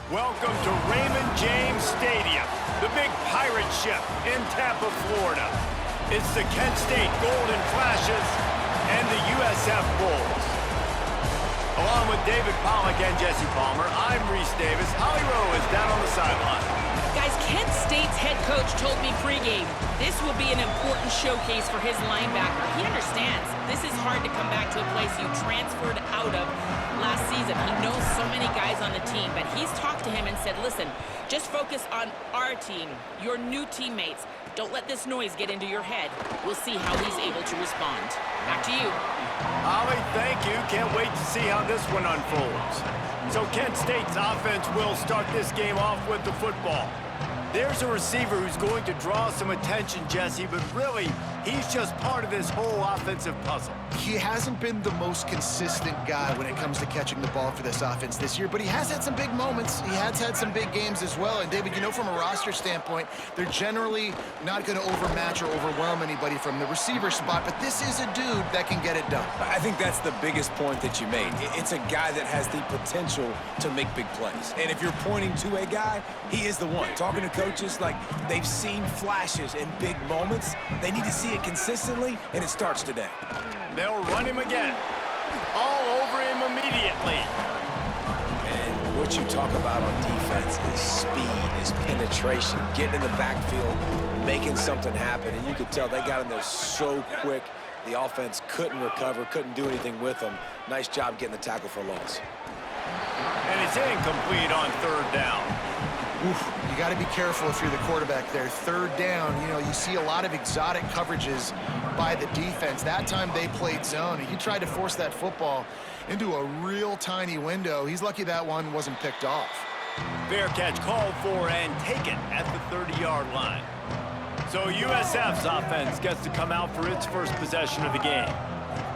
Welcome to Raymond James Stadium, the big pirate ship in Tampa, Florida. It's the Kent State Golden Flashes and the USF Bulls. Along with David Pollack and Jesse Palmer, I'm Reese Davis. Holly Rowe is down on the sideline. Guys, Kent State's head coach told me pregame this will be an important showcase for his linebacker. He understands this is hard to come back to a place you transferred out of last season. He knows so many guys on the team, but he's talked to him and said, listen, just focus on our team, your new teammates. Don't let this noise get into your head. We'll see how he's able to respond. Back to you. Holly, thank you. Can't wait to see how this one unfolds. So Kent State's offense will start this game off with the football. There's a receiver who's going to draw some attention, Jesse, but really, he's just part of this whole offensive puzzle. He hasn't been the most consistent guy when it comes to catching the ball for this offense this year, but he has had some big moments. He has had some big games as well. And, David, you know, from a roster standpoint, they're generally not going to overmatch or overwhelm anybody from the receiver spot, but this is a dude that can get it done. I think that's the biggest point that you made. It's a guy that has the potential to make big plays. And if you're pointing to a guy, he is the one. Talking to coaches, like, they've seen flashes in big moments. They need to see it consistently, and it starts today. They'll run him again. All over him immediately. And what you talk about on defense is speed, is penetration, getting in the backfield, making something happen. And you could tell they got in there so quick. The offense couldn't recover, couldn't do anything with them. Nice job getting the tackle for loss. And it's incomplete on third down. Oof, you got to be careful if you're the quarterback there. Third down, you know, you see a lot of exotic coverages by the defense. That time they played zone, and he tried to force that football into a real tiny window. He's lucky that one wasn't picked off. Fair catch called for and taken at the 30-yard line. So USF's offense gets to come out for its first possession of the game.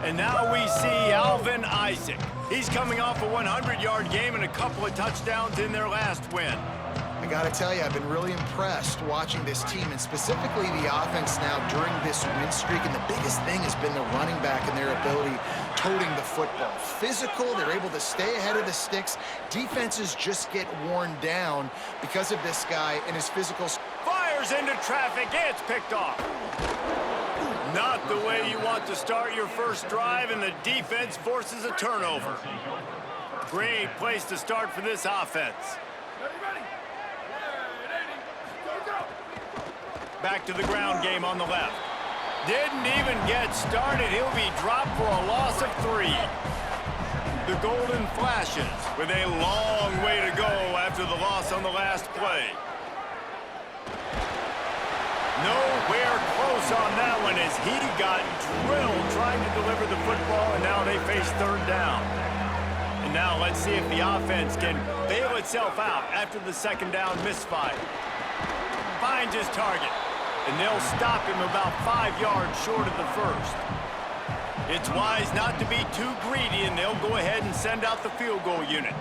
And now we see Alvin Isaac. He's coming off a 100-yard game and a couple of touchdowns in their last win. I got to tell you, I've been really impressed watching this team, and specifically the offense now during this win streak. And the biggest thing has been the running back and their ability toting the football. Physical, they're able to stay ahead of the sticks. Defenses just get worn down because of this guy and his physical. Fires into traffic, it's picked off. Not the way you want to start your first drive, and the defense forces a turnover. Great place to start for this offense. Back to the ground game on the left. Didn't even get started. He'll be dropped for a loss of 3. The Golden Flashes with a long way to go after the loss on the last play. Nowhere close on that one as he got drilled trying to deliver the football, and now they face third down. And now let's see if the offense can bail itself out after the second down misfire. Finds his target. And they'll stop him about 5 yards short of the first. It's wise not to be too greedy, and they'll go ahead and send out the field goal unit.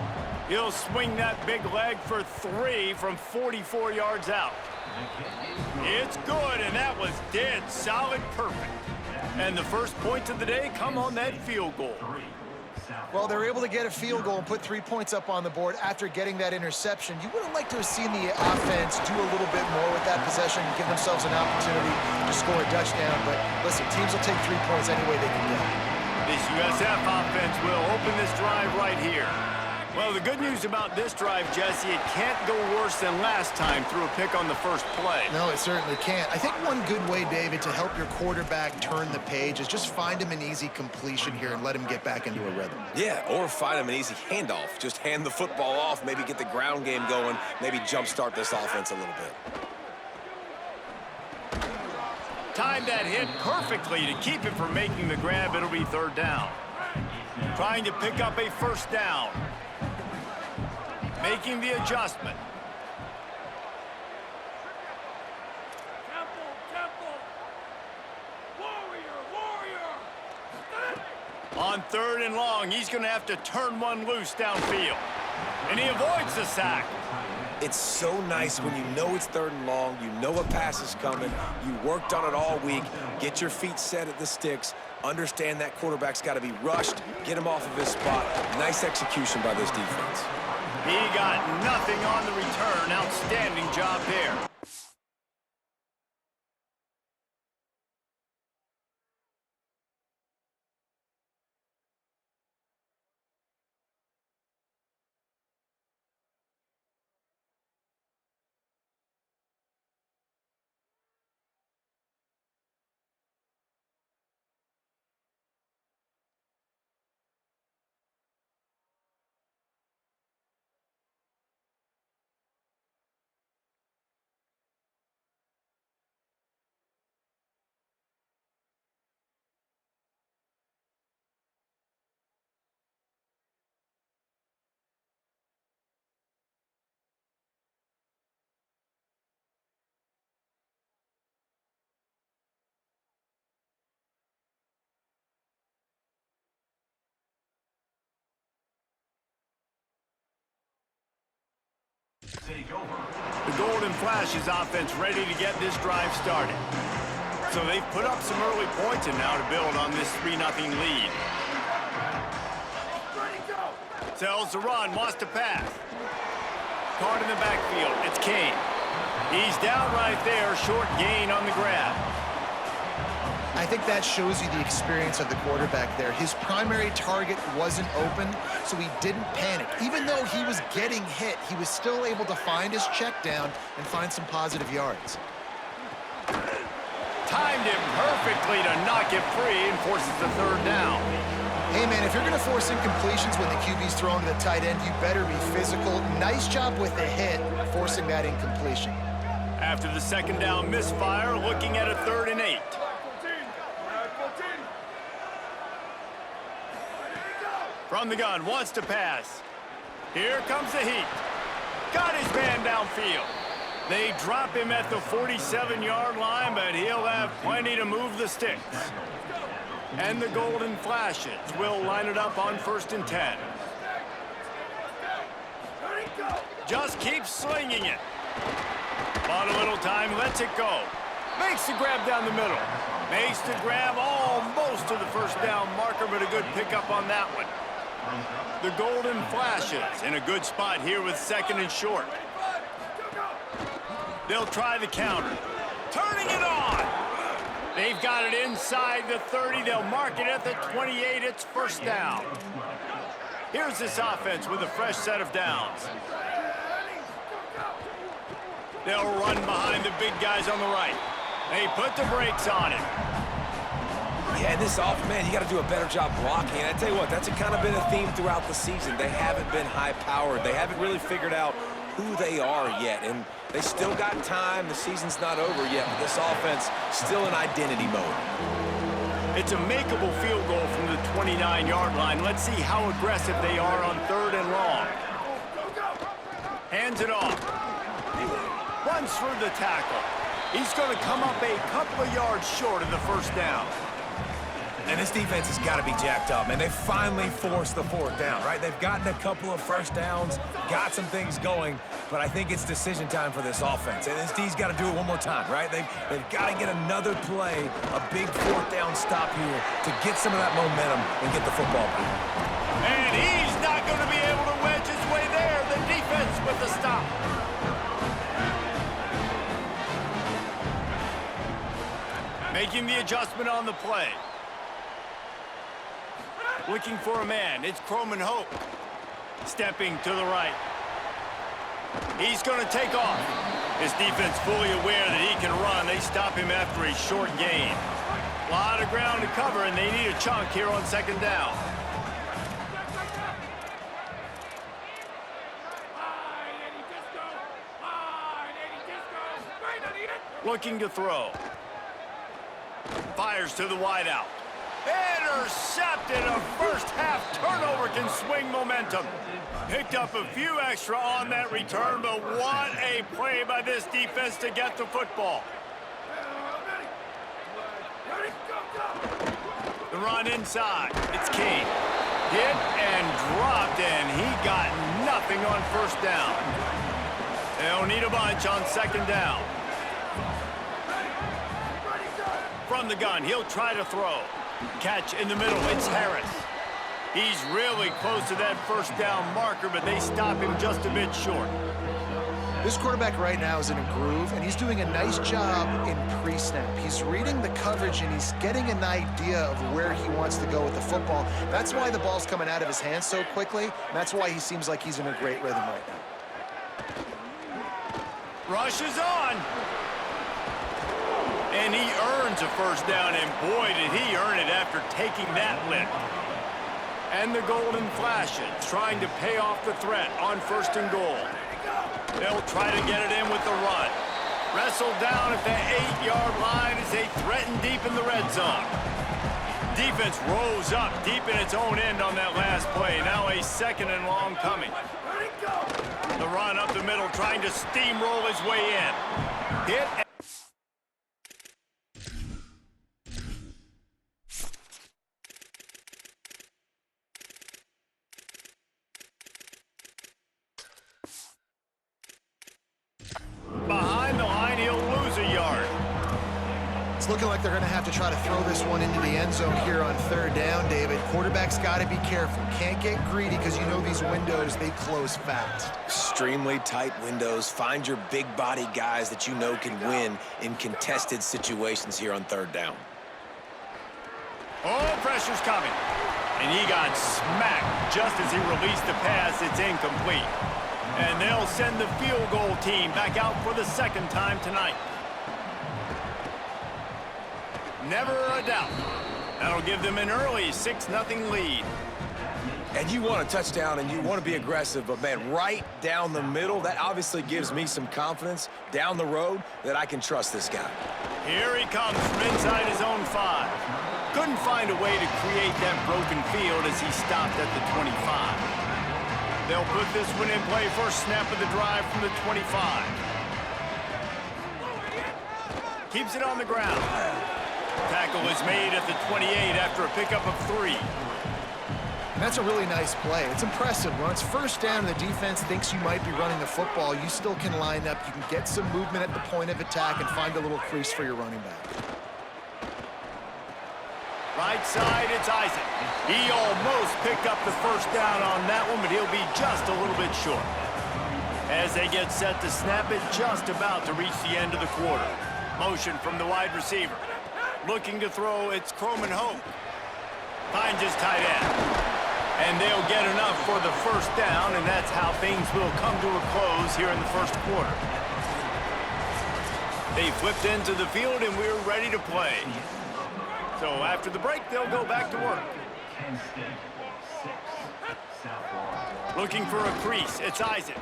He'll swing that big leg for 3 from 44 yards out. It's good, and that was dead solid perfect. And the first points of the day come on that field goal. Well, they're able to get a field goal and put 3 points up on the board after getting that interception. You would have liked to have seen the offense do a little bit more with that possession and give themselves an opportunity to score a touchdown. But listen, teams will take 3 points any way they can get. This USF offense will open this drive right here. Well, the good news about this drive, Jesse, it can't go worse than last time through a pick on the first play. No, it certainly can't. I think one good way, David, to help your quarterback turn the page is just find him an easy completion here and let him get back into a rhythm. Yeah, or find him an easy handoff. Just hand the football off, maybe get the ground game going, maybe jumpstart this offense a little bit. Timed that hit perfectly to keep him from making the grab. It'll be third down. Trying to pick up a first down. Making the adjustment. On third and long, he's going to have to turn one loose downfield. And he avoids the sack. It's so nice when you know it's third and long, you know a pass is coming, you worked on it all week, get your feet set at the sticks, understand that quarterback's got to be rushed, get him off of his spot. Nice execution by this defense. He got nothing on the return. Outstanding job there. The Golden Flash's offense ready to get this drive started. So they've put up some early points and now to build on this 3-0 lead. Sells the run, wants to pass. Caught in the backfield, it's Kane. He's down right there, short gain on the grab. I think that shows you the experience of the quarterback there. His primary target wasn't open, so he didn't panic. Even though he was getting hit, he was still able to find his check down and find some positive yards. Timed it perfectly to knock it free and forces the third down. Hey, man, if you're going to force incompletions when the QB's thrown to the tight end, you better be physical. Nice job with the hit, forcing that incompletion. After the second down misfire, looking at a 3rd and 8. From the gun, wants to pass. Here comes the heat. Got his man downfield. They drop him at the 47-yard line, but he'll have plenty to move the sticks. And the Golden Flashes will line it up on 1st and 10. Just keeps slinging it. On a little time, lets it go. Makes the grab down the middle. Makes the grab almost to the 1st down marker, but a good pickup on that one. The Golden Flashes in a good spot here with 2nd and short. They'll try the counter. Turning it on. They've got it inside the 30. They'll mark it at the 28. It's 1st down. Here's this offense with a fresh set of downs. They'll run behind the big guys on the right. They put the brakes on it. Yeah, this offense, man, you got to do a better job blocking. And I tell you what, that's kind of been a theme throughout the season. They haven't been high-powered. They haven't really figured out who they are yet. And they still got time. The season's not over yet, but this offense still in identity mode. It's a makeable field goal from the 29-yard line. Let's see how aggressive they are on 3rd and long. Hands it off. Runs through the tackle. He's going to come up a couple of yards short of the 1st down. And this defense has got to be jacked up, man. They finally forced the 4th down, right? They've gotten a couple of 1st downs, got some things going, but I think it's decision time for this offense. And this D's got to do it one more time, right? They've got to get another play, a big 4th down stop here to get some of that momentum and get the football back. And he's not going to be able to wedge his way there. The defense with the stop. Making the adjustment on the play. Looking for a man. It's Croman Hope. Stepping to the right. He's going to take off. His defense fully aware that he can run. They stop him after a short gain. A lot of ground to cover, and they need a chunk here on 2nd down. Looking to throw. Fires to the wideout. Intercepted. A 1st half turnover can swing momentum. Picked up a few extra on that return, but what a play by this defense to get the football. The run inside. It's King. Hit and dropped, and he got nothing on 1st down. They'll need a bunch on 2nd down. From the gun, he'll try to throw. Catch in the middle, it's Harris. He's really close to that first down marker, but they stop him just a bit short. This quarterback right now is in a groove, and he's doing a nice job in pre-snap. He's reading the coverage, and he's getting an idea of where he wants to go with the football. That's why the ball's coming out of his hands so quickly, and that's why he seems like he's in a great rhythm right now. Rush is on. And he earns a first down, and boy, did he earn it after taking that lick. And the golden flashes, trying to pay off the threat on 1st and goal. They'll try to get it in with the run. Wrestled down at the 8-yard line as they threaten deep in the red zone. Defense rose up deep in its own end on that last play. Now a 2nd and long coming. The run up the middle, trying to steamroll his way in. Hit. Behind the line, he'll lose a yard. It's looking like they're going to have to try to throw this one into the end zone here on 3rd down, David. Quarterback's got to be careful. Can't get greedy because you know these windows, they close fast. Extremely tight windows. Find your big body guys that you know can win in contested situations here on 3rd down. Oh, pressure's coming. And he got smacked just as he released the pass. It's incomplete. And they'll send the field goal team back out for the 2nd time tonight. Never a doubt. That'll give them an early 6-0 lead. And you want a touchdown and you want to be aggressive, but man, right down the middle, that obviously gives me some confidence down the road that I can trust this guy. Here he comes from inside his own 5. Couldn't find a way to create that broken field as he stopped at the 25. They'll put this one in play, first snap of the drive from the 25. Keeps it on the ground. Tackle is made at the 28 after a pickup of 3. And that's a really nice play. It's impressive. When it's 1st down and the defense thinks you might be running the football, you still can line up. You can get some movement at the point of attack and find a little crease for your running back. Right side, it's Isaac. He almost picked up the first down on that one, but he'll be just a little bit short. As they get set to snap it, just about to reach the end of the quarter. Motion from the wide receiver. Looking to throw, it's Croman Hope. Finds his tight end. And they'll get enough for the first down, and that's how things will come to a close here in the 1st quarter. They flipped into the field, and we're ready to play. So after the break, they'll go back to work. Looking for a crease, it's Isaac.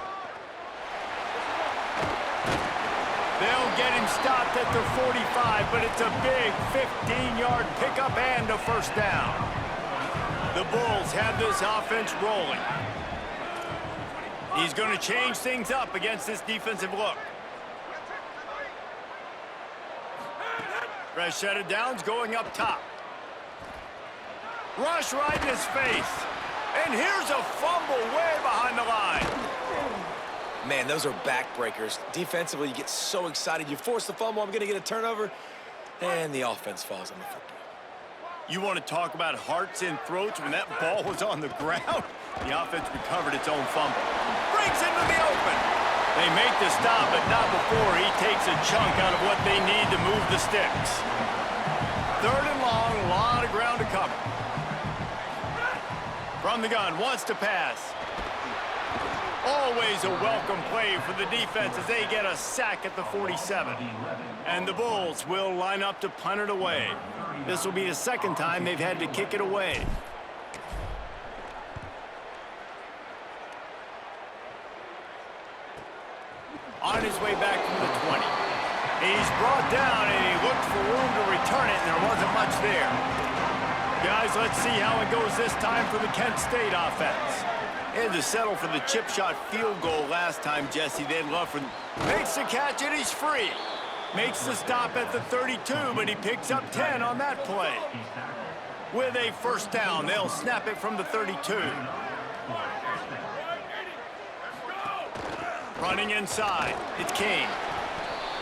They'll get him stopped at the 45, but it's a big 15-yard pickup and a first down. The Bulls have this offense rolling. He's going to change things up against this defensive look. Fresh set of downs going up top. Rush right in his face. And here's a fumble way behind the line. Man, those are backbreakers. Defensively, you get so excited. You force the fumble, I'm going to get a turnover, and the offense falls on the football. You want to talk about hearts and throats when that ball was on the ground? The offense recovered its own fumble. Breaks into the open. They make the stop, but not before he takes a chunk out of what they need to move the sticks. 3rd and long, a lot of ground to cover. From the gun, wants to pass. Always a welcome play for the defense as they get a sack at the 47. And the Bulls will line up to punt it away. This will be the 2nd time they've had to kick it away. On his way back from the 20. He's brought down and he looked for room to return it, and there wasn't much there. Guys, let's see how it goes this time for the Kent State offense. They had to settle for the chip shot field goal last time, Jesse. They'd love for... Makes the catch and he's free. Makes the stop at the 32, but he picks up 10 on that play. With a first down, they'll snap it from the 32. Running inside, it's Kane.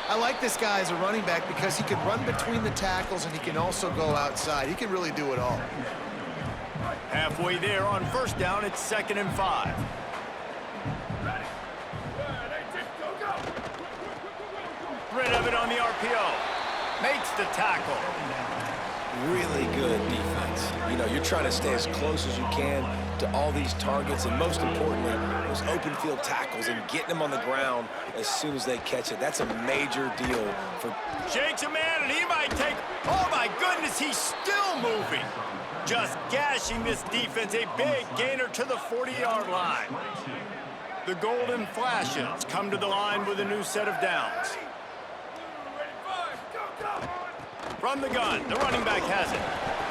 I like this guy as a running back because he can run between the tackles and he can also go outside. He can really do it all. Halfway there on first down, it's 2nd and 5. Rid of it on the RPO. Makes the tackle. Really good defense. You know, you're trying to stay as close as you can to all these targets, and most importantly, those open field tackles and getting them on the ground as soon as they catch it. That's a major deal for... Shakes a man, and he might take... Oh, my goodness, he's still moving. Just gashing this defense. A big gainer to the 40-yard line. The Golden Flashes come to the line with a new set of downs. From the gun, the running back has it.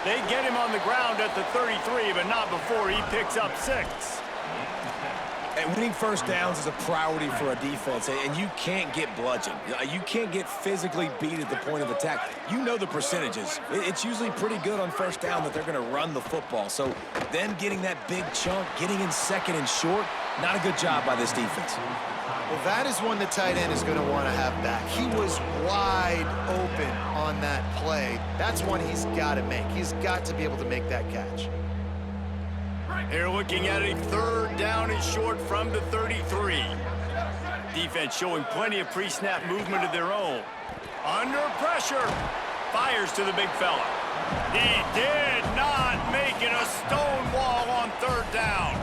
They get him on the ground at the 33, but not before he picks up 6. And winning first downs is a priority for a defense, and you can't get bludgeoned. You can't get physically beat at the point of attack. You know the percentages. It's usually pretty good on first down that they're going to run the football. So then getting that big chunk, getting in 2nd and short, not a good job by this defense. Well, that is one the tight end is going to want to have back. He was wide open on that play. That's one he's got to make. He's got to be able to make that catch. They're looking at a 3rd down and short from the 33. Defense showing plenty of pre-snap movement of their own. Under pressure. Fires to the big fella. He did not make it a stone wall on 3rd down.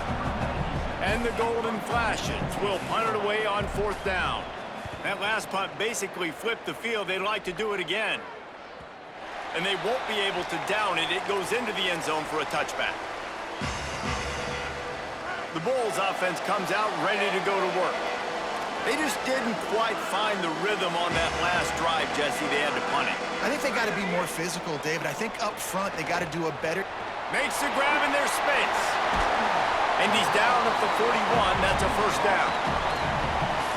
And the Golden Flashes will punt it away on 4th down. That last punt basically flipped the field. They'd like to do it again. And they won't be able to down it. It goes into the end zone for a touchback. The Bulls offense comes out ready to go to work. They just didn't quite find the rhythm on that last drive, Jesse. They had to punt it. I think they got to be more physical, David. I think up front they got to do a better... Makes the grab in their space. And he's down at the 41. That's a first down.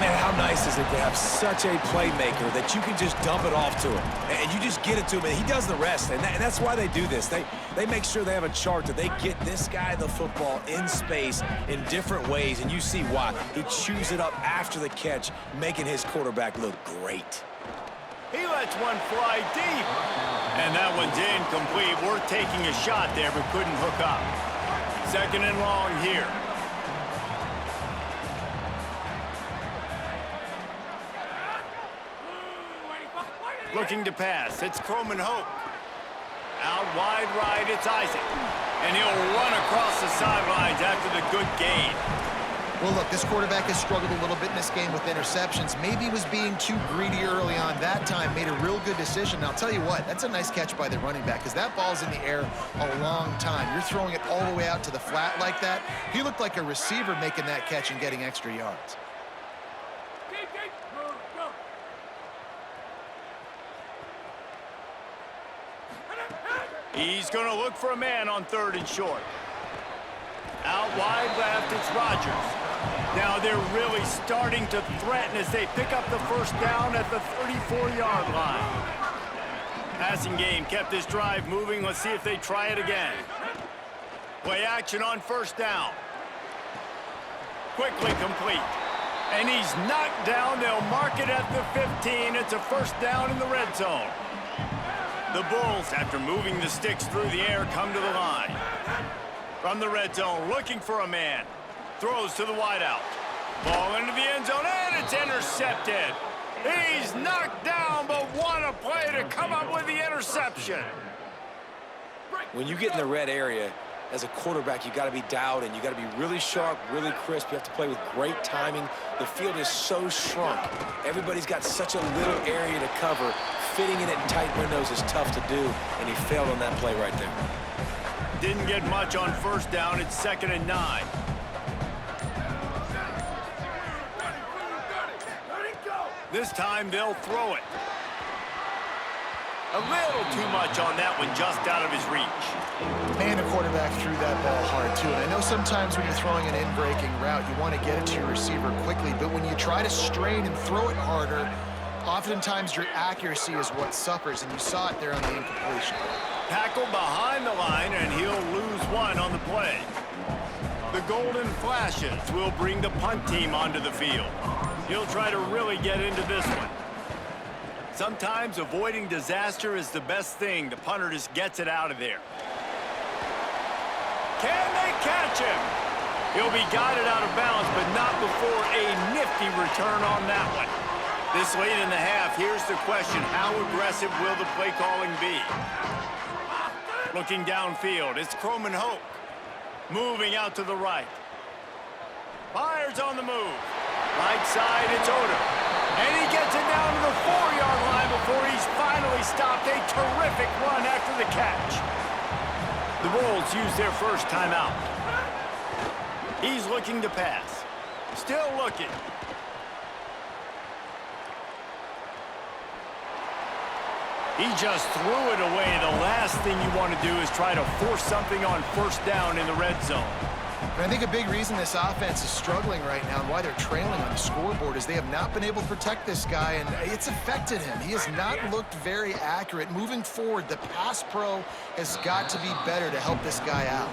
Man, how nice is it to have such a playmaker that you can just dump it off to him, and you just get it to him, and he does the rest, and that's why they do this. They make sure they have a chart that they get this guy the football in space in different ways, and you see why. He chews it up after the catch, making his quarterback look great. He lets one fly deep. And that one's incomplete. Worth taking a shot there, but couldn't hook up. 2nd and long here. Looking to pass. It's Croman Hope. Out wide right, it's Isaac. And he'll run across the sidelines after the good gain. Well, look, this quarterback has struggled a little bit in this game with interceptions. Maybe he was being too greedy early on. That time made a real good decision. And I'll tell you what, that's a nice catch by the running back because that ball's in the air a long time. You're throwing it all the way out to the flat like that. He looked like a receiver making that catch and getting extra yards. He's going to look for a man on 3rd and short. Out wide left, it's Rodgers. Now they're really starting to threaten as they pick up the first down at the 34-yard line. Passing game kept this drive moving. Let's see if they try it again. Play action on first down. Quickly complete. And he's knocked down. They'll mark it at the 15. It's a first down in the red zone. The Bulls, after moving the sticks through the air, come to the line. From the red zone, looking for a man. Throws to the wideout. Ball into the end zone, and it's intercepted. He's knocked down, but what a play to come up with the interception. When you get in the red area, as a quarterback, you got to be dialed in. You got to be really sharp, really crisp. You have to play with great timing. The field is so shrunk. Everybody's got such a little area to cover. Fitting in it in tight windows is tough to do, and he failed on that play right there. Didn't get much on first down. It's 2nd and 9. This time they'll throw it. A little too much on that one, just out of his reach. Man, the quarterback threw that ball hard, too. And I know sometimes when you're throwing an in-breaking route, you want to get it to your receiver quickly. But when you try to strain and throw it harder, oftentimes your accuracy is what suffers. And you saw it there on the incompletion. Tackle behind the line, and he'll lose one on the play. The Golden Flashes will bring the punt team onto the field. He'll try to really get into this one. Sometimes avoiding disaster is the best thing. The punter just gets it out of there. Can they catch him? He'll be guided out of bounds, but not before a nifty return on that one. This late in the half, here's the question. How aggressive will the play calling be? Looking downfield, it's Croman Hoke. Moving out to the right. Fires on the move. Right side, it's Oder. And he gets it down to the 4-yard line before he's finally stopped. A terrific run after the catch. The Bulls use their first timeout. He's looking to pass. Still looking. He just threw it away. The last thing you want to do is try to force something on first down in the red zone. And I think a big reason this offense is struggling right now and why they're trailing on the scoreboard is they have not been able to protect this guy, and it's affected him. He has not looked very accurate. Moving forward, the pass pro has got to be better to help this guy out.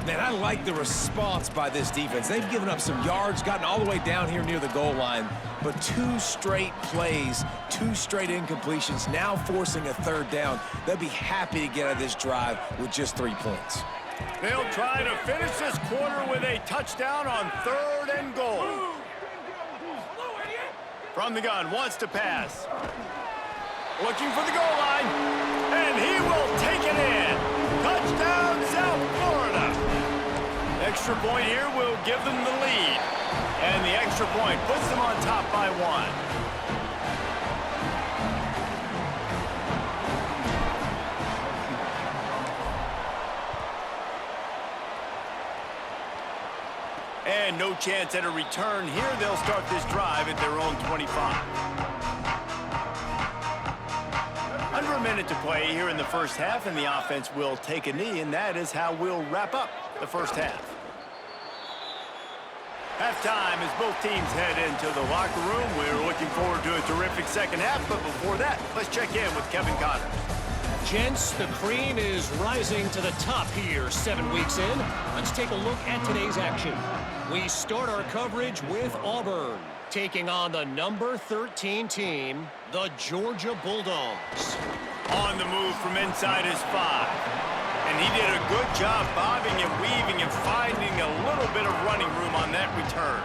Man, I like the response by this defense. They've given up some yards, gotten all the way down here near the goal line, but 2 straight plays, 2 straight incompletions, now forcing a third down. They'll be happy to get out of this drive with just 3 points. They'll try to finish this quarter with a touchdown on 3rd and goal. From the gun, wants to pass. Looking for the goal line, and he will take it in. Touchdown, South Florida. Extra point here will give them the lead. And the extra point puts them on top by 1. And no chance at a return here. They'll start this drive at their own 25. Under a minute to play here in the first half, and the offense will take a knee, and that is how we'll wrap up the first half. Halftime as both teams head into the locker room. We're looking forward to a terrific second half, but before that, let's check in with Kevin Connors. Gents, the cream is rising to the top here 7 weeks in. Let's take a look at today's action. We start our coverage with Auburn, taking on the number 13 team, the Georgia Bulldogs. On the move from inside his 5. And he did a good job bobbing and weaving and finding a little bit of running room on that return.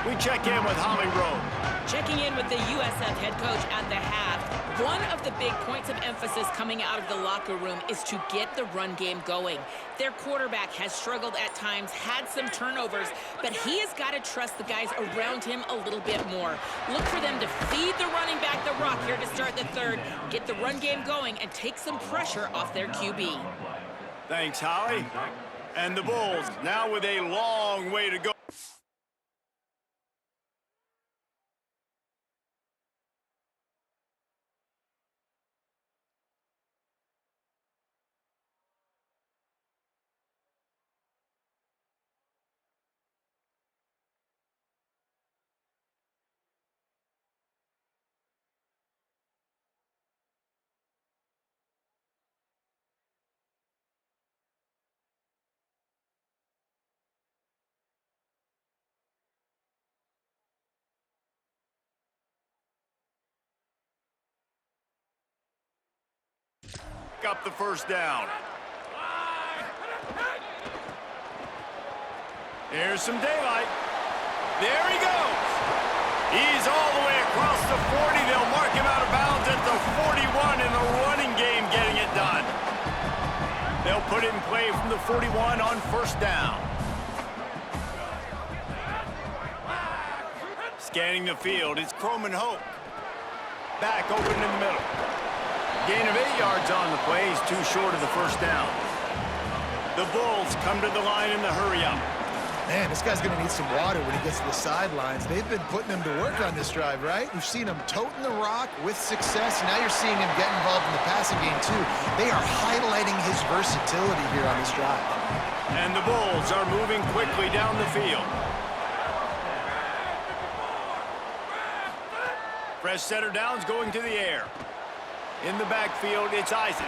We check in with Holly Rowe. Checking in with the USF head coach at the half. One of the big points of emphasis coming out of the locker room is to get the run game going. Their quarterback has struggled at times, had some turnovers, but he has got to trust the guys around him a little bit more. Look for them to feed the running back the rock here to start the third, get the run game going, and take some pressure off their QB. Thanks, Holly. And the Bulls now with a long way to go. Up the first down. Here's some daylight. There he goes. He's all the way across the 40. They'll mark him out of bounds at the 41 in the running game, getting it done. They'll put it in play from the 41 on first down. Scanning the field, it's Croman Hoke. Back open in the middle. Gain of 8 yards on the play. He's too short of the first down. The Bulls come to the line in the hurry-up. Man, this guy's going to need some water when he gets to the sidelines. They've been putting him to work on this drive, right? You've seen him toting the rock with success. Now you're seeing him get involved in the passing game, too. They are highlighting his versatility here on this drive. And the Bulls are moving quickly down the field. Fresh center downs going to the air. In the backfield, it's Isaac.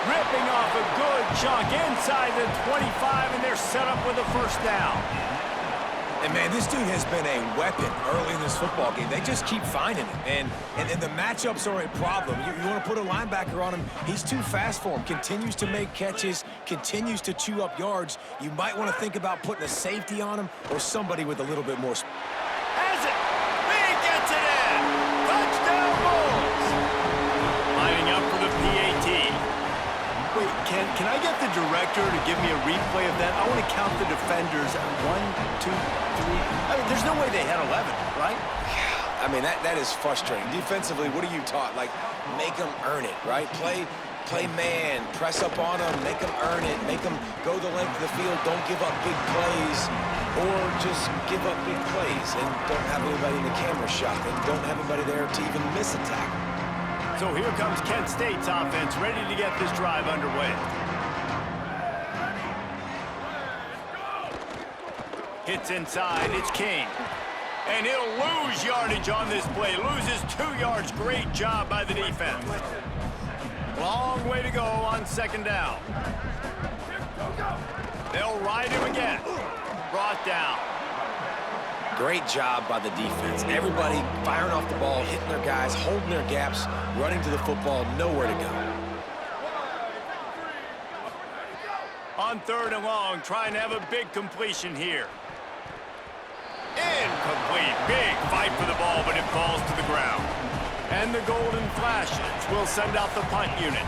Ripping off a good chunk inside the 25, and they're set up with a first down. And, man, Man, this dude has been a weapon early in this football game. They just keep finding him. And the matchups are a problem. You want to put a linebacker on him, he's too fast for him. Continues to make catches, continues to chew up yards. You might want to think about putting a safety on him or somebody with a little bit more. Has it. He gets it in. Touchdown Bulls. Lining up for the PAT. Wait, can I get the director to give me a replay of that? I want to count the defenders. 1, 2, 3. I mean, there's no way they had 11, right? I mean, that is frustrating. Defensively, what are you taught? Like, make them earn it, right? Play man, press up on them, make them earn it, make them go the length of the field, don't give up big plays, or just give up big plays and don't have anybody in the camera shot and don't have anybody there to even miss a tackle. So here comes Kent State's offense, ready to get this drive underway. Hits inside, it's King. And he'll lose yardage on this play. Loses 2 yards. Great job by the defense. Long way to go on second down. They'll ride him again. Brought down. Great job by the defense. Everybody firing off the ball, hitting their guys, holding their gaps, running to the football, nowhere to go. On 3rd and long, trying to have a big completion here. Incomplete. Big fight for the ball, but it falls to the ground. And the golden flashes will send out the punt unit.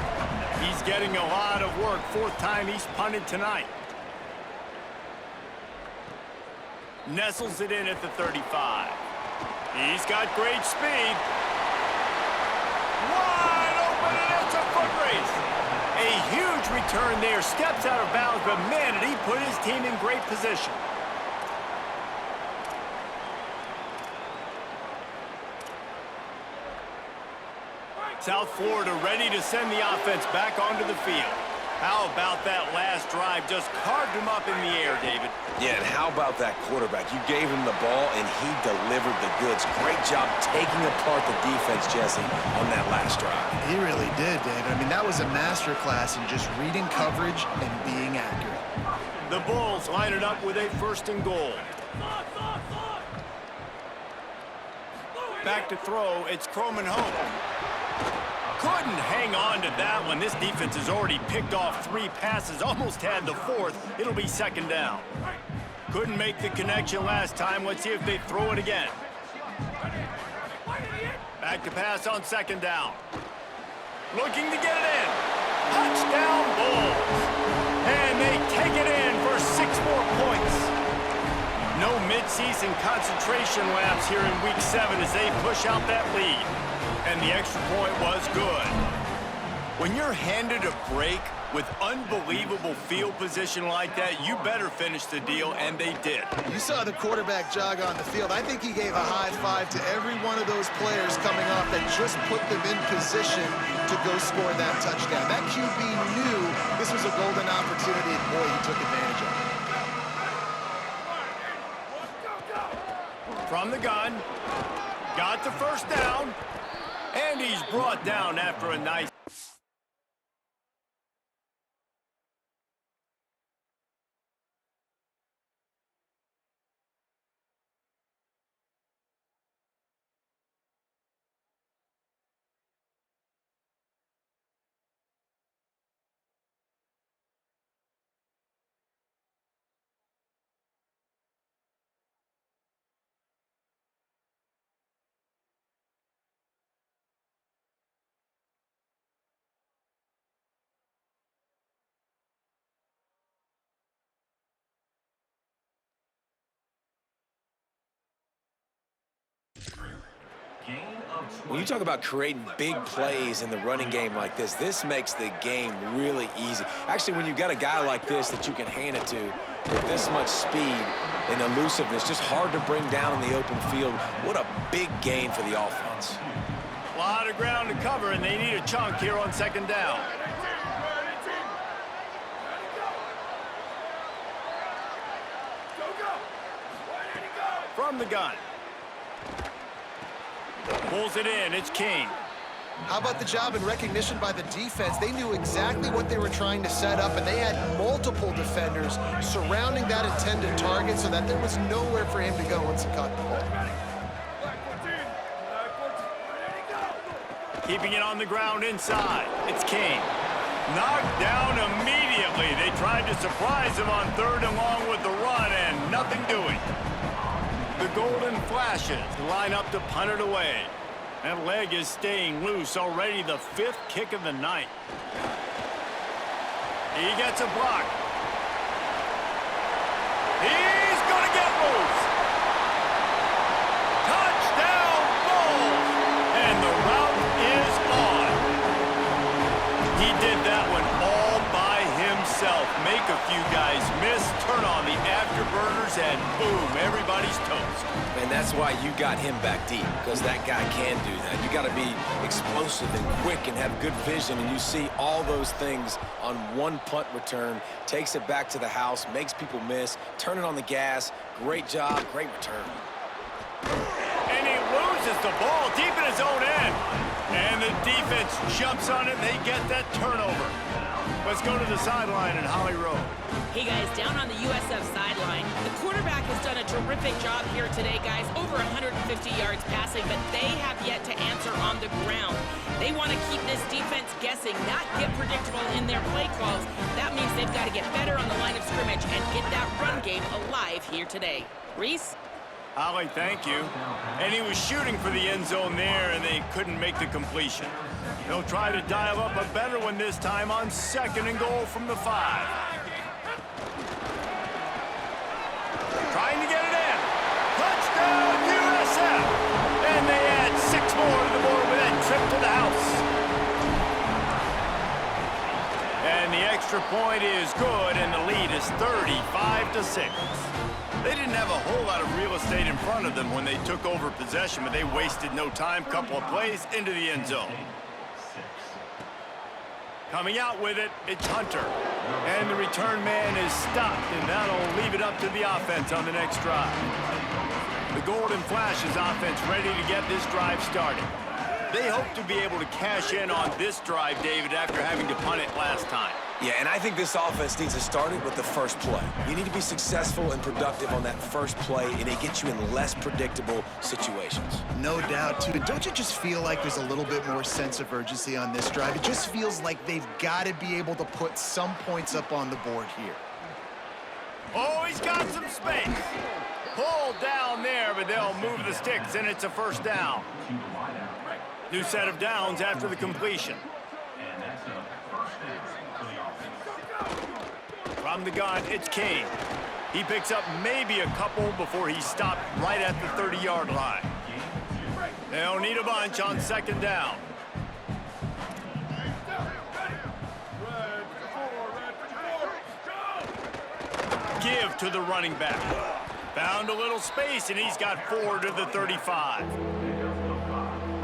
He's getting a lot of work. 4th time he's punted tonight. Nestles it in at the 35. He's got great speed. Wide open, and it's a foot race. A huge return there. Steps out of bounds, but man, did he put his team in great position. South Florida ready to send the offense back onto the field. How about that last drive? Just carved him up in the air, David. Yeah, and how about that quarterback? You gave him the ball, and he delivered the goods. Great job taking apart the defense, Jesse, on that last drive. He really did, David. I mean, that was a masterclass in just reading coverage and being accurate. The Bulls line it up with a 1st and goal. Back to throw, it's Croman home. Couldn't hang on to that one. This defense has already picked off 3 passes, almost had the 4th. It'll be 2nd down. Couldn't make the connection last time. Let's see if they throw it again. Back to pass on 2nd down. Looking to get it in. Touchdown Bulls. And they take it in for 6 more points. No midseason concentration laps here in Week 7 as they push out that lead. And the extra point was good. When you're handed a break with unbelievable field position like that, you better finish the deal, and they did. You saw the quarterback jog on the field. I think he gave a high five to every one of those players coming off that just put them in position to go score that touchdown. That QB knew this was a golden opportunity, and boy, he took advantage of it. From the gun, got the 1st down. And he's brought down after a nice... When you talk about creating big plays in the running game like this makes the game really easy. Actually, when you've got a guy like this that you can hand it to with this much speed and elusiveness, just hard to bring down in the open field, what a big gain for the offense. A lot of ground to cover, and they need a chunk here on 2nd down. From the gun. Pulls it in, it's King. How about the job and recognition by the defense? They knew exactly what they were trying to set up, and they had multiple defenders surrounding that intended target so that there was nowhere for him to go once he caught the ball. Keeping it on the ground inside. It's Kane. Knocked down immediately. They tried to surprise him on 3rd and long with the run, and nothing doing. The Golden Flashes line up to punt it away. That leg is staying loose. Already the 5th kick of the night. He gets a block. He's going to get loose. Touchdown, Bulls! And the route is on. He did that one all by himself. Make a few guys miss, turn on the afterburners, and boom, everybody's toast. And that's why you got him back deep, because that guy can do that. You got to be explosive and quick and have good vision, and you see all those things on one punt return. Takes it back to the house, makes people miss, turning on the gas. Great job, great return. And he loses the ball deep in his own end. And the defense jumps on it, and they get that turnover. Let's go to the sideline in Holly Rowe. Hey, guys, down on the USF sideline, the quarterback has done a terrific job here today, guys. Over 150 yards passing, but they have yet to answer on the ground. They want to keep this defense guessing, not get predictable in their play calls. That means they've got to get better on the line of scrimmage and get that run game alive here today. Reese? Holly, thank you. And he was shooting for the end zone there, and they couldn't make the completion. They'll try to dial up a better one this time on 2nd and goal from the 5. Trying to get it in. Touchdown, USF! And they add 6 more to the board with that trip to the house. And the extra point is good, and the lead is 35-6. They didn't have a whole lot of real estate in front of them when they took over possession, but they wasted no time. Couple of plays into the end zone. Coming out with it, it's Hunter. And the return man is stopped, and that'll leave it up to the offense on the next drive. The Golden Flashes offense ready to get this drive started. They hope to be able to cash in on this drive, David, after having to punt it last time. Yeah, and I think this offense needs to start it with the first play. You need to be successful and productive on that first play, and it gets you in less predictable situations. No doubt, too. And don't you just feel like there's a little bit more sense of urgency on this drive? It just feels like they've got to be able to put some points up on the board here. Oh, he's got some space. Pulled down there, but they'll move the sticks, and it's a first down. New set of downs after the completion. From the gun, it's Kane. He picks up maybe a couple before he's stopped right at the 30-yard line. They'll need a bunch on 2nd down. Give to the running back. Found a little space, and he's got 4 to the 35.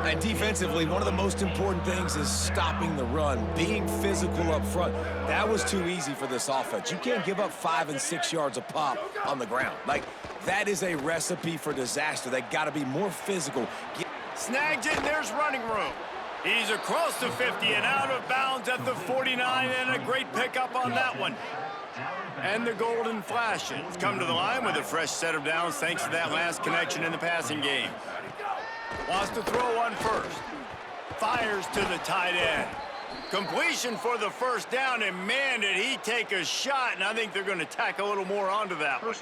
And defensively, one of the most important things is stopping the run, being physical up front. That was too easy for this offense. You can't give up 5 and 6 yards a pop on the ground. Like, that is a recipe for disaster. They got to be more physical. Snags it, and there's running room. He's across the 50 and out of bounds at the 49, and a great pickup on that one. And the Golden Flashes come to the line with a fresh set of downs thanks to that last connection in the passing game. Wants to throw one first. Fires to the tight end. Completion for the first down, and man, did he take a shot, and I think they're going to tack a little more onto that one.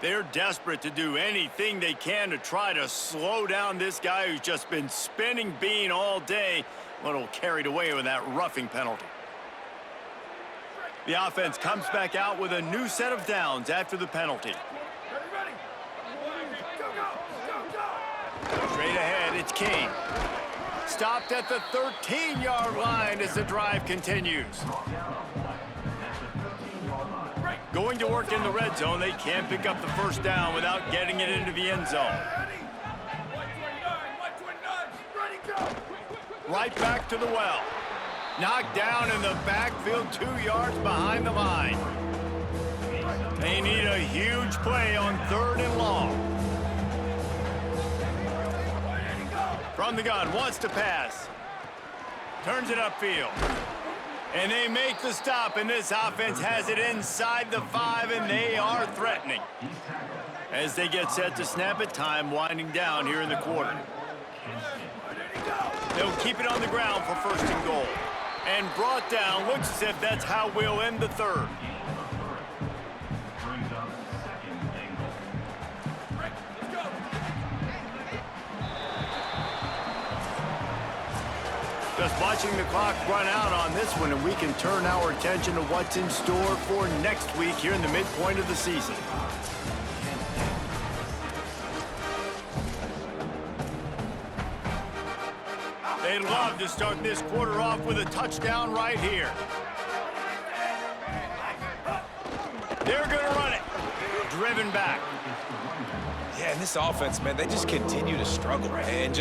They're desperate to do anything they can to try to slow down this guy who's just been spinning bean all day. A little carried away with that roughing penalty. The offense comes back out with a new set of downs after the penalty. Straight ahead, it's Kane. Stopped at the 13-yard line as the drive continues. Going to work in the red zone, they can't pick up the first down without getting it into the end zone. Right back to the well. Knocked down in the backfield, 2 yards behind the line. They need a huge play on 3rd and long. From the gun, wants to pass. Turns it upfield. And they make the stop, and this offense has it inside the 5, and they are threatening. As they get set to snap it, time winding down here in the quarter. They'll keep it on the ground for 1st and goal. And brought down, looks as if that's how we'll end the 3rd. Just watching the clock run out on this one, and we can turn our attention to what's in store for next week here in the midpoint of the season. They'd love to start this quarter off with a touchdown right here. They're going to run it. Driven back. Yeah, and this offense, man, they just continue to struggle. And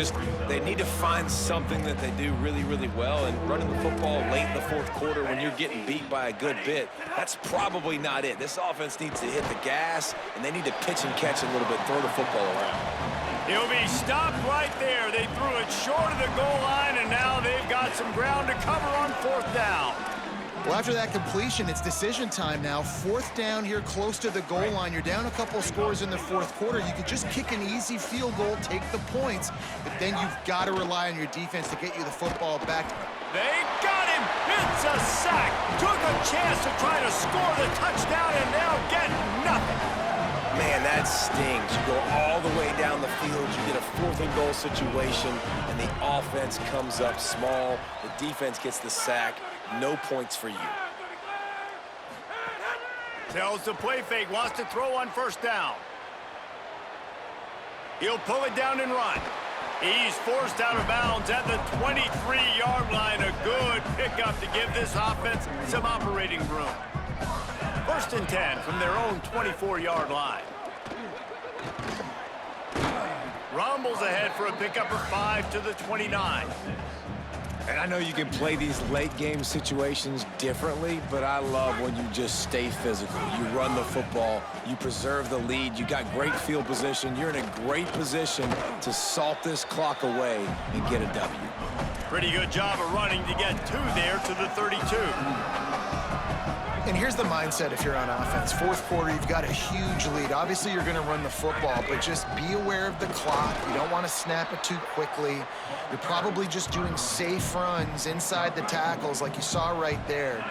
they need to find something that they do really, really well. And running the football late in the 4th quarter when you're getting beat by a good bit, that's probably not it. This offense needs to hit the gas, and they need to pitch and catch a little bit, throw the football around. He'll be stopped right there. They threw it short of the goal line, and now they've got some ground to cover on 4th down. Well, after that completion, it's decision time now. 4th down here close to the goal line. You're down a couple scores in the 4th quarter. You could just kick an easy field goal, take the points, but then you've got to rely on your defense to get you the football back. They got him. It's a sack. Took a chance to try to score the touchdown and now get nothing. Man, that stings. You go all the way down the field, you get a 4th and goal situation, and the offense comes up small. The defense gets the sack. No points for you. Tells the play fake, wants to throw on 1st down. He'll pull it down and run. He's forced out of bounds at the 23-yard line. A good pickup to give this offense some operating room. 1st and 10 from their own 24-yard line. Rumbles ahead for a pickup of 5 to the 29. And I know you can play these late game situations differently, but I love when you just stay physical. You run the football, you preserve the lead, you got great field position, you're in a great position to salt this clock away and get a W. Pretty good job of running to get 2 there to the 32. And here's the mindset if you're on offense. 4th quarter, you've got a huge lead. Obviously, you're going to run the football, but just be aware of the clock. You don't want to snap it too quickly. You're probably just doing safe runs inside the tackles like you saw right there.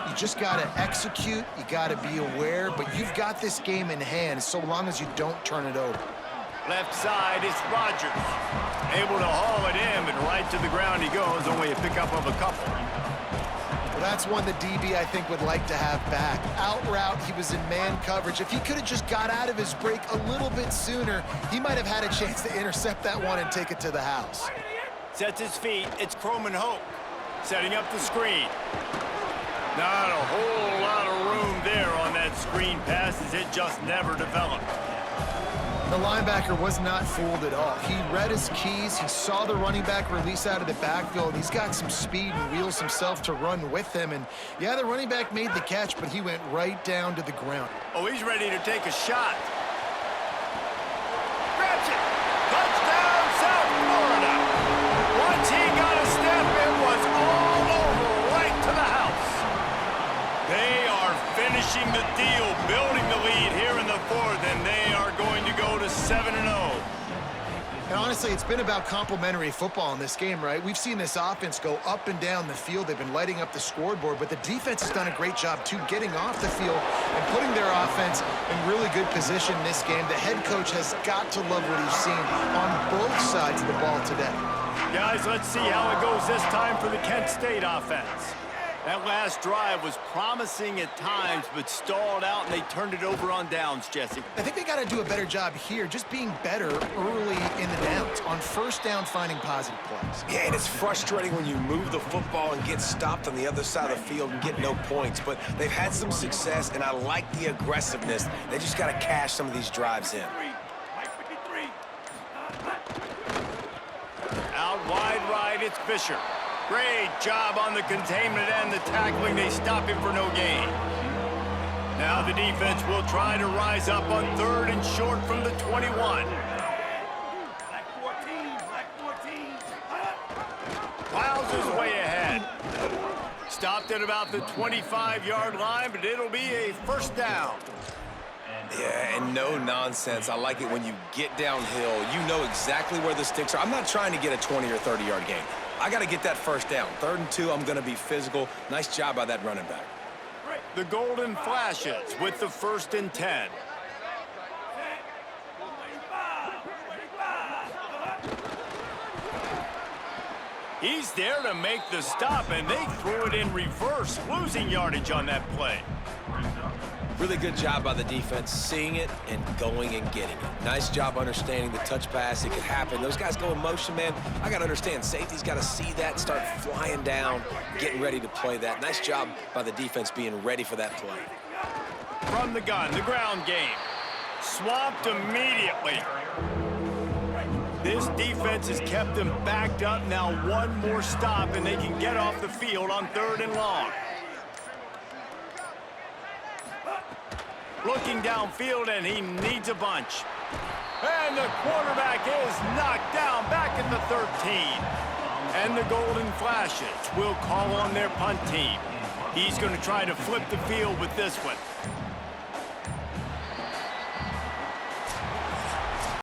You just got to execute. You got to be aware, but you've got this game in hand so long as you don't turn it over. Left side is Rodgers. Able to haul it in, but right to the ground he goes. Only a pickup of a couple. Well, that's one the DB, I think, would like to have back. Out route, he was in man coverage. If he could have just got out of his break a little bit sooner, he might have had a chance to intercept that one and take it to the house. Sets his feet. It's Croman Hope setting up the screen. Not a whole lot of room there on that screen pass as it just never developed. The linebacker was not fooled at all. He read his keys. He saw the running back release out of the backfield. He's got some speed and wheels himself to run with him. And, yeah, the running back made the catch, but he went right down to the ground. Oh, he's ready to take a shot. Grabs it. Touchdown, South Florida. Once he got a step, it was all over right to the house. They are finishing the deal, building the lead here in the 4th, and they are going to go to 7-0. And honestly, it's been about complementary football in this game, right? We've seen this offense go up and down the field. They've been lighting up the scoreboard, but the defense has done a great job, too, getting off the field and putting their offense in really good position in this game. The head coach has got to love what he's seen on both sides of the ball today. Guys, let's see how it goes this time for the Kent State offense. That last drive was promising at times, but stalled out, and they turned it over on downs, Jesse. I think they got to do a better job here, just being better early in the downs, on 1st down, finding positive plays. Yeah, and it's frustrating when you move the football and get stopped on the other side of the field and get no points, but they've had some success, and I like the aggressiveness. They just got to cash some of these drives in. Out wide right, it's Fisher. Great job on the containment and the tackling. They stop him for no gain. Now the defense will try to rise up on 3rd and short from the 21. Plows his way ahead. Stopped at about the 25-yard line, but it'll be a first down. Yeah, and no nonsense. I like it when you get downhill. You know exactly where the sticks are. I'm not trying to get a 20 or 30-yard gain. I got to get that first down. 3rd and 2, I'm going to be physical. Nice job by that running back. The Golden Flashes with the 1st and 10. He's there to make the stop, and they threw it in reverse, losing yardage on that play. Really good job by the defense, seeing it and going and getting it. Nice job understanding the touch pass. It could happen. Those guys go in motion, man. I got to understand. Safety's got to see that, start flying down, getting ready to play that. Nice job by the defense being ready for that play. From the gun, the ground game. Swamped immediately. This defense has kept them backed up. Now one more stop, and they can get off the field on 3rd and long. Looking downfield, and he needs a bunch. And the quarterback is knocked down back at the 13. And the Golden Flashes will call on their punt team. He's going to try to flip the field with this one.